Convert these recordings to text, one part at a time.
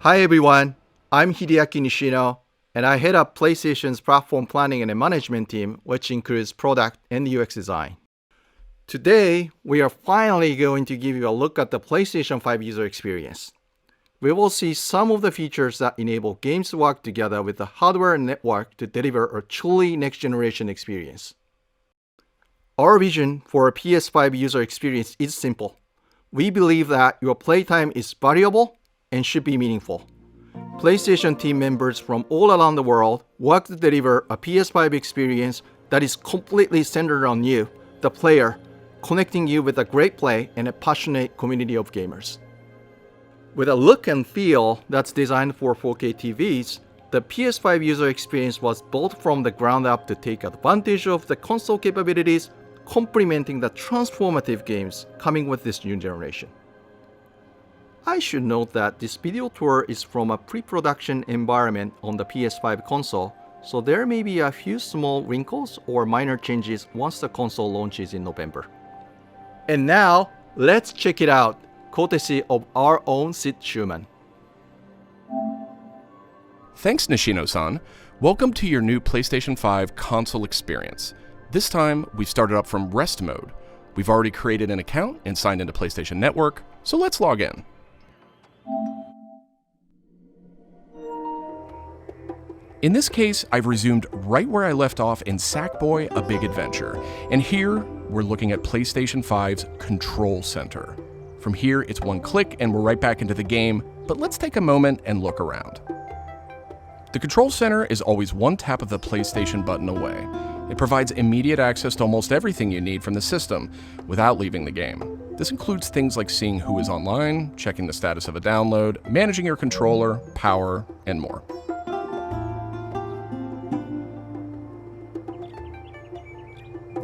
Hi everyone, I'm Hideaki Nishino, and I head up PlayStation's platform planning and management team, which includes product and UX design. Today, we are finally going to give you a look at the PlayStation 5 user experience. We will see some of the features that enable games to work together with the hardware and network to deliver a truly next-generation experience. Our vision for a PS5 user experience is simple. We believe that your playtime is valuable and should be meaningful. PlayStation team members from all around the world work to deliver a PS5 experience that is completely centered on you, the player, connecting you with a great play and a passionate community of gamers. With a look and feel that's designed for 4K TVs, the PS5 user experience was built from the ground up to take advantage of the console capabilities, complementing the transformative games coming with this new generation. I should note that this video tour is from a pre-production environment on the PS5 console, so there may be a few small wrinkles or minor changes once the console launches in November. And now, let's check it out, courtesy of our own Sid Schumann. Thanks, Nishino-san. Welcome to your new PlayStation 5 console experience. This time, we've started up from rest mode. We've already created an account and signed into PlayStation Network, so let's log in. In this case, I've resumed right where I left off in Sackboy: A Big Adventure, and here we're looking at PlayStation 5's Control Center. From here, it's one click and we're right back into the game, but let's take a moment and look around. The Control Center is always one tap of the PlayStation button away. It provides immediate access to almost everything you need from the system without leaving the game. This includes things like seeing who is online, checking the status of a download, managing your controller, power, and more.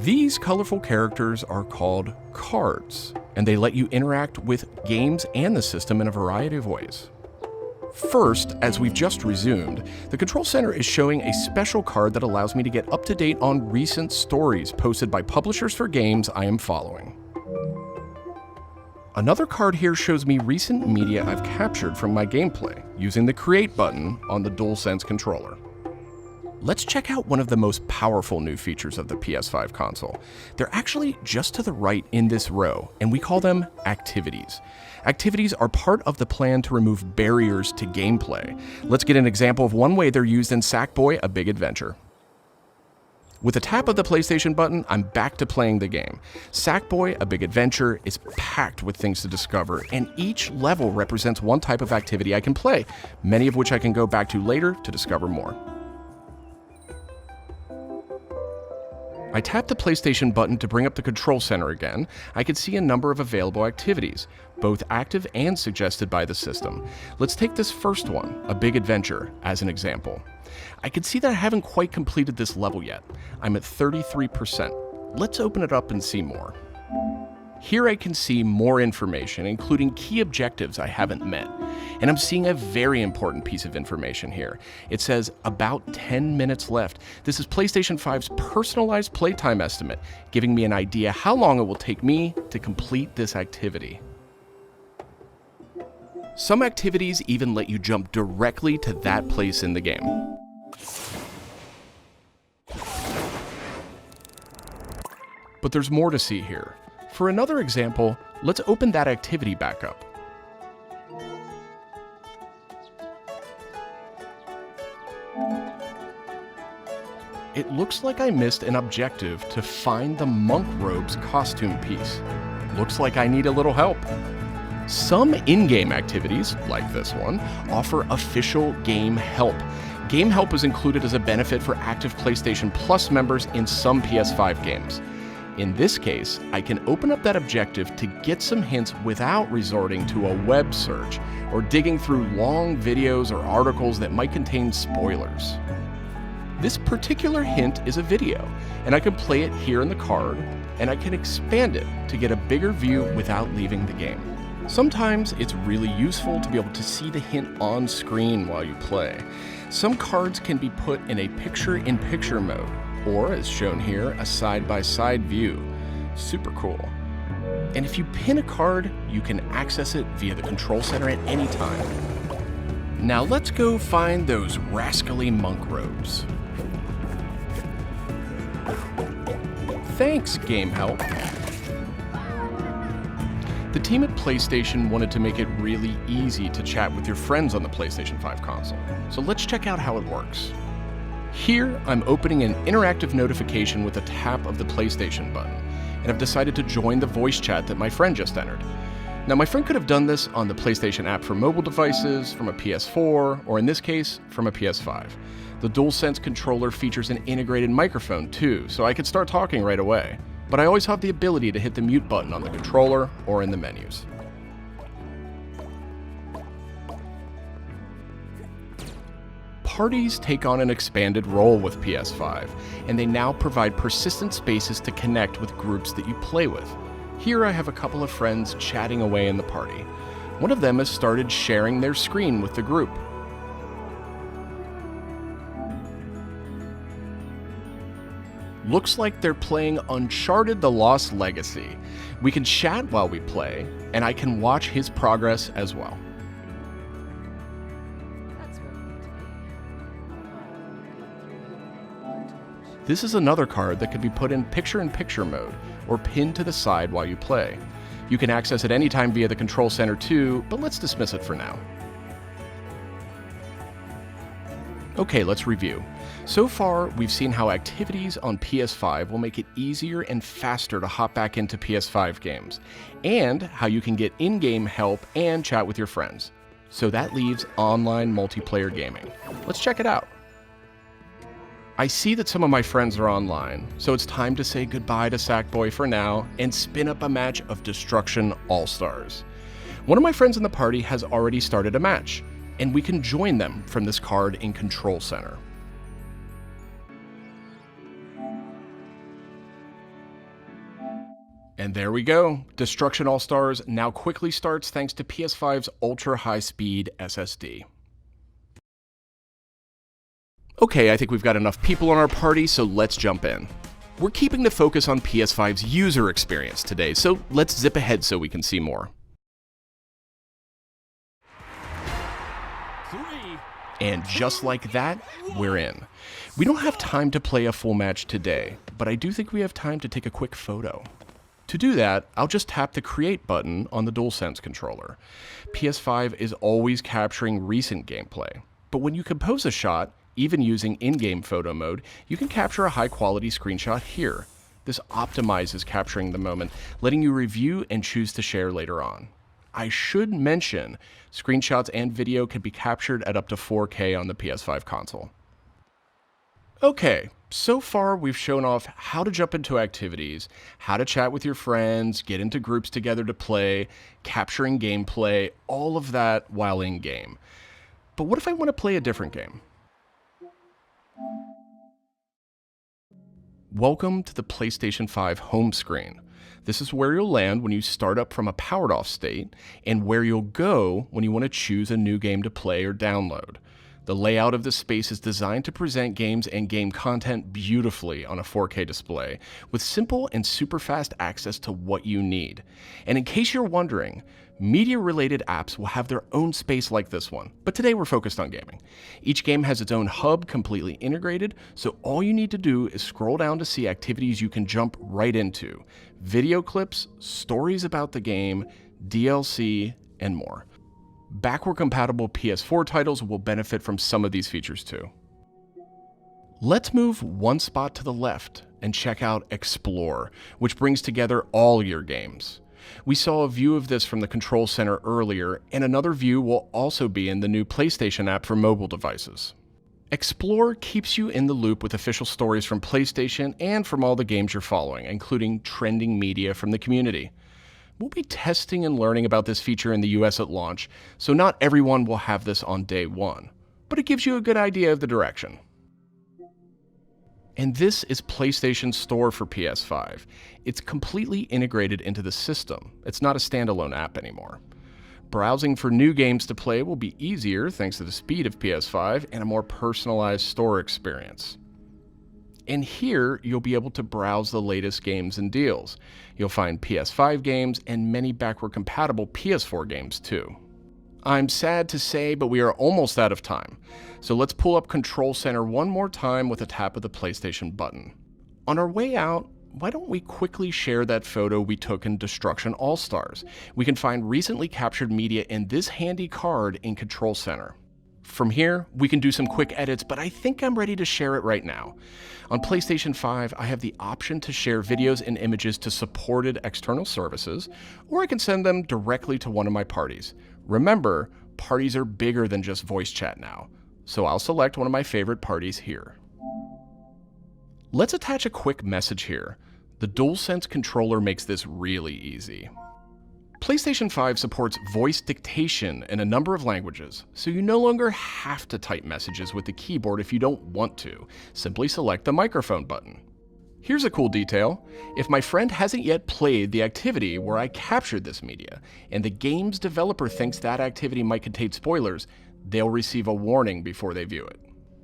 These colorful characters are called cards, and they let you interact with games and the system in a variety of ways. First, as we've just resumed, the Control Center is showing a special card that allows me to get up to date on recent stories posted by publishers for games I am following. Another card here shows me recent media I've captured from my gameplay using the Create button on the DualSense controller. Let's check out one of the most powerful new features of the PS5 console. They're actually just to the right in this row, and we call them activities. Activities are part of the plan to remove barriers to gameplay. Let's get an example of one way they're used in Sackboy: A Big Adventure. With a tap of the PlayStation button, I'm back to playing the game. Sackboy: A Big Adventure is packed with things to discover, and each level represents one type of activity I can play, many of which I can go back to later to discover more. I tap the PlayStation button to bring up the Control Center again. I can see a number of available activities, both active and suggested by the system. Let's take this first one, A Big Adventure, as an example. I can see that I haven't quite completed this level yet. I'm at 33%. Let's open it up and see more. Here I can see more information, including key objectives I haven't met. And I'm seeing a very important piece of information here. It says about 10 minutes left. This is PlayStation 5's personalized playtime estimate, giving me an idea how long it will take me to complete this activity. Some activities even let you jump directly to that place in the game. But there's more to see here. For another example, let's open that activity back up. It looks like I missed an objective to find the monk robe's costume piece. Looks like I need a little help. Some in-game activities, like this one, offer official game help. Game help is included as a benefit for active PlayStation Plus members in some PS5 games. In this case, I can open up that objective to get some hints without resorting to a web search or digging through long videos or articles that might contain spoilers. This particular hint is a video, and I can play it here in the card, and I can expand it to get a bigger view without leaving the game. Sometimes it's really useful to be able to see the hint on screen while you play. Some cards can be put in a picture-in-picture mode, or as shown here, a side-by-side view. Super cool. And if you pin a card, you can access it via the Control Center at any time. Now let's go find those rascally monk robes. Thanks, Game Help. The team at PlayStation wanted to make it really easy to chat with your friends on the PlayStation 5 console, so let's check out how it works. Here, I'm opening an interactive notification with a tap of the PlayStation button, and I've decided to join the voice chat that my friend just entered. Now, my friend could have done this on the PlayStation app for mobile devices, from a PS4, or in this case, from a PS5. The DualSense controller features an integrated microphone too, so I could start talking right away. But I always have the ability to hit the mute button on the controller or in the menus. Parties take on an expanded role with PS5, and they now provide persistent spaces to connect with groups that you play with. Here I have a couple of friends chatting away in the party. One of them has started sharing their screen with the group. Looks like they're playing Uncharted: The Lost Legacy. We can chat while we play, and I can watch his progress as well. This is another card that could be put in picture-in-picture mode, or pinned to the side while you play. You can access it anytime via the control center too, but let's dismiss it for now. Okay, let's review. So far, we've seen how activities on PS5 will make it easier and faster to hop back into PS5 games, and how you can get in-game help and chat with your friends. So that leaves online multiplayer gaming. Let's check it out. I see that some of my friends are online, so it's time to say goodbye to Sackboy for now and spin up a match of Destruction All-Stars. One of my friends in the party has already started a match, and we can join them from this card in Control Center. And there we go. Destruction All-Stars now quickly starts thanks to PS5's ultra-high-speed SSD. Okay, I think we've got enough people on our party, so let's jump in. We're keeping the focus on PS5's user experience today, so let's zip ahead so we can see more. And just like that, we're in. We don't have time to play a full match today, but I do think we have time to take a quick photo. To do that, I'll just tap the Create button on the DualSense controller. PS5 is always capturing recent gameplay, but when you compose a shot, even using in-game photo mode, you can capture a high-quality screenshot here. This optimizes capturing the moment, letting you review and choose to share later on. I should mention, screenshots and video can be captured at up to 4K on the PS5 console. Okay, so far we've shown off how to jump into activities, how to chat with your friends, get into groups together to play, capturing gameplay, all of that while in-game. But what if I want to play a different game? Welcome to the PlayStation 5 home screen. This is where you'll land when you start up from a powered off state, and where you'll go when you want to choose a new game to play or download. The layout of this space is designed to present games and game content beautifully on a 4K display, with simple and super fast access to what you need. And in case you're wondering, media-related apps will have their own space like this one, but today we're focused on gaming. Each game has its own hub completely integrated, so all you need to do is scroll down to see activities you can jump right into. Video clips, stories about the game, DLC, and more. Backward-compatible PS4 titles will benefit from some of these features too. Let's move one spot to the left and check out Explore, which brings together all your games. We saw a view of this from the Control Center earlier, and another view will also be in the new PlayStation app for mobile devices. Explore keeps you in the loop with official stories from PlayStation and from all the games you're following, including trending media from the community. We'll be testing and learning about this feature in the US at launch, so not everyone will have this on day one, but it gives you a good idea of the direction. And this is PlayStation Store for PS5. It's completely integrated into the system. It's not a standalone app anymore. Browsing for new games to play will be easier thanks to the speed of PS5 and a more personalized store experience. And here, you'll be able to browse the latest games and deals. You'll find PS5 games and many backward-compatible PS4 games too. I'm sad to say, but we are almost out of time. So let's pull up Control Center one more time with a tap of the PlayStation button. On our way out, why don't we quickly share that photo we took in Destruction All-Stars? We can find recently captured media in this handy card in Control Center. From here, we can do some quick edits, but I think I'm ready to share it right now. On PlayStation 5, I have the option to share videos and images to supported external services, or I can send them directly to one of my parties. Remember, parties are bigger than just voice chat now, so I'll select one of my favorite parties here. Let's attach a quick message here. The DualSense controller makes this really easy. PlayStation 5 supports voice dictation in a number of languages, so you no longer have to type messages with the keyboard if you don't want to. Simply select the microphone button. Here's a cool detail. If my friend hasn't yet played the activity where I captured this media, and the game's developer thinks that activity might contain spoilers, they'll receive a warning before they view it.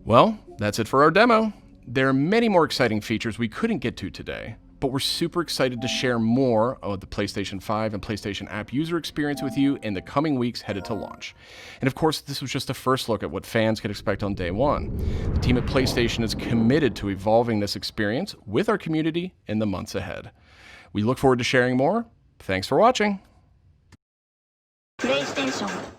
Well, that's it for our demo. There are many more exciting features we couldn't get to today, but we're super excited to share more of the PlayStation 5 and PlayStation app user experience with you in the coming weeks headed to launch. And of course, this was just a first look at what fans could expect on day one. The team at PlayStation is committed to evolving this experience with our community in the months ahead. We look forward to sharing more. Thanks for watching. PlayStation